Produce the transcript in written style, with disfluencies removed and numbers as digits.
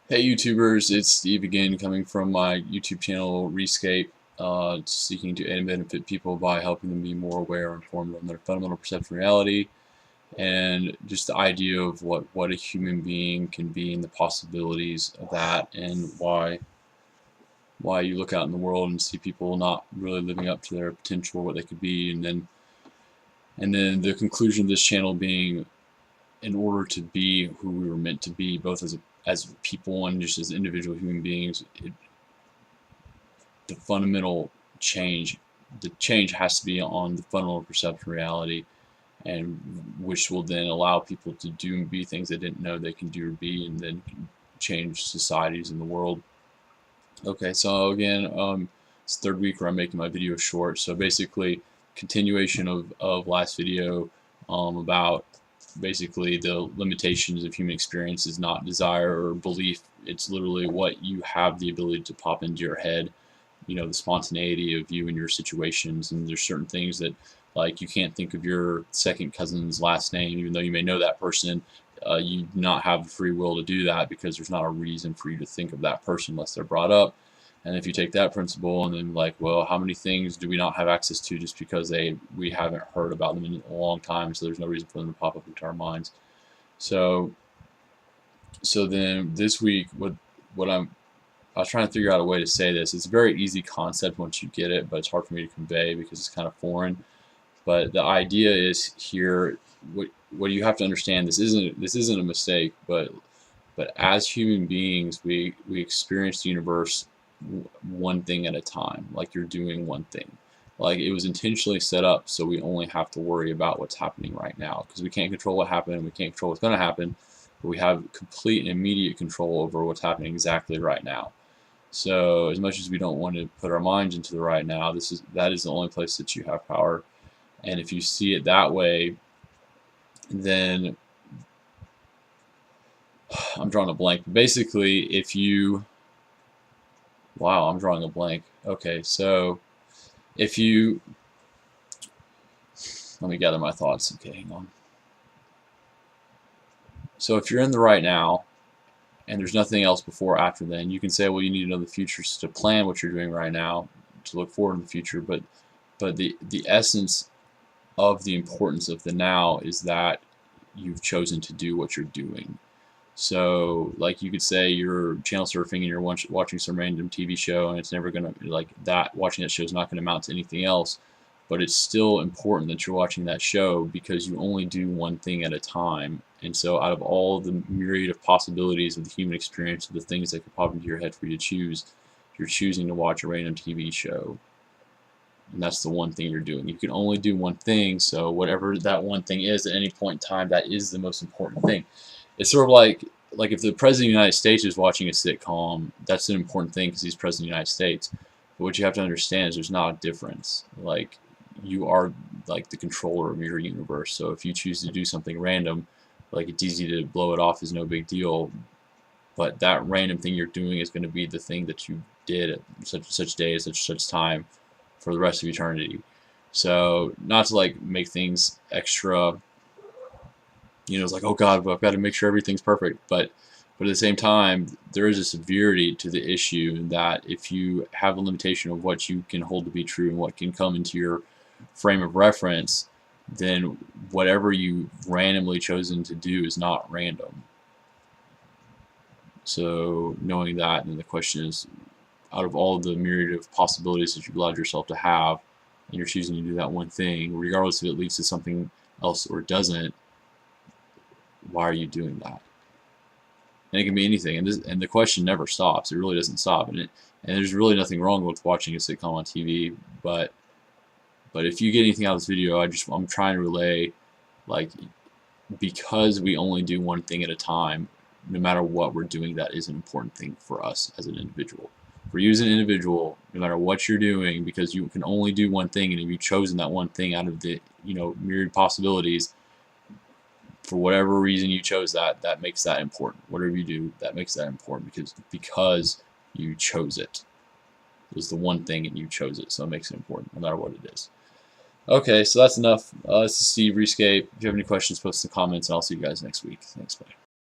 Hey YouTubers, it's Steve again, coming from my YouTube channel Rescape, seeking to aid and benefit people by helping them be more aware and informed on their fundamental perception of reality, and just the idea of what a human being can be and the possibilities of that, and why you look out in the world and see people not really living up to their potential, what they could be, and then the conclusion of this channel being, in order to be who we were meant to be, both as people and just as individual human beings, the fundamental change, the change has to be on the fundamental perception of reality, and which will then allow people to do and be things they didn't know they can do or be, and then change societies in the world. Okay, so again, it's the third week where I'm making my video short. So basically, continuation of last video, about basically the limitations of human experience is not desire or belief. It's literally what you have the ability to pop into your head, the spontaneity of you and your situations. And there's certain things that, like, you can't think of your second cousin's last name even though you may know that person. You do not have the free will to do that, because there's not a reason for you to think of that person unless they're brought up. And if you take that principle and then, like, well, how many things do we not have access to just because we haven't heard about them in a long time, so there's no reason for them to pop up into our minds. So then this week, I was trying to figure out a way to say this. It's a very easy concept once you get it, but it's hard for me to convey because it's kind of foreign. But the idea is here, what you have to understand, this isn't a mistake, but as human beings, we experience the universe one thing at a time. Like, you're doing one thing. Like, it was intentionally set up so we only have to worry about what's happening right now, because we can't control what happened, we can't control what's going to happen, but we have complete and immediate control over what's happening exactly right now. So as much as we don't want to put our minds into the right now, that is the only place that you have power. And if you see it that way, then I'm drawing a blank. Basically, if you, wow, I'm drawing a blank. Okay, so if you, let me gather my thoughts. Okay, hang on. So if you're in the right now, and there's nothing else before or after then, you can say, well, you need to know the future to plan what you're doing right now, to look forward in the future. But the essence of the importance of the now is that you've chosen to do what you're doing. So, like, you could say you're channel surfing and you're watching some random TV show, and it's never gonna, like, that, watching that show is not going to amount to anything else, but it's still important that you're watching that show because you only do one thing at a time. And so out of all the myriad of possibilities of the human experience, of the things that could pop into your head for you to choose, you're choosing to watch a random TV show. And that's the one thing you're doing. You can only do one thing, so whatever that one thing is at any point in time, that is the most important thing. It's sort of like if the President of the United States is watching a sitcom, that's an important thing because he's President of the United States. But what you have to understand is there's not a difference. Like, you are, like, the controller of your universe. So if you choose to do something random, like, it's easy to blow it off, is no big deal. But that random thing you're doing is going to be the thing that you did at such and such day, at such and such time, for the rest of eternity. So, not to, like, make things extra, it's like, oh God, I've got to make sure everything's perfect. But at the same time, there is a severity to the issue that if you have a limitation of what you can hold to be true and what can come into your frame of reference, then whatever you randomly chosen to do is not random. So knowing that, and the question is, out of all of the myriad of possibilities that you've allowed yourself to have, and you're choosing to do that one thing, regardless if it leads to something else or doesn't, why are you doing that? And it can be anything, and the question never stops. It really doesn't stop, and there's really nothing wrong with watching a sitcom on TV. But if you get anything out of this video, I'm trying to relay, like, because we only do one thing at a time, no matter what we're doing, that is an important thing for us as an individual. For you as an individual, no matter what you're doing, because you can only do one thing, and if you've chosen that one thing out of the myriad possibilities, for whatever reason you chose that makes that important. Whatever you do, that makes that important because you chose it. It was the one thing and you chose it, so it makes it important no matter what it is. Okay, so that's enough. This is Steve, Rescape. If you have any questions, post in the comments, and I'll see you guys next week. Thanks, bye.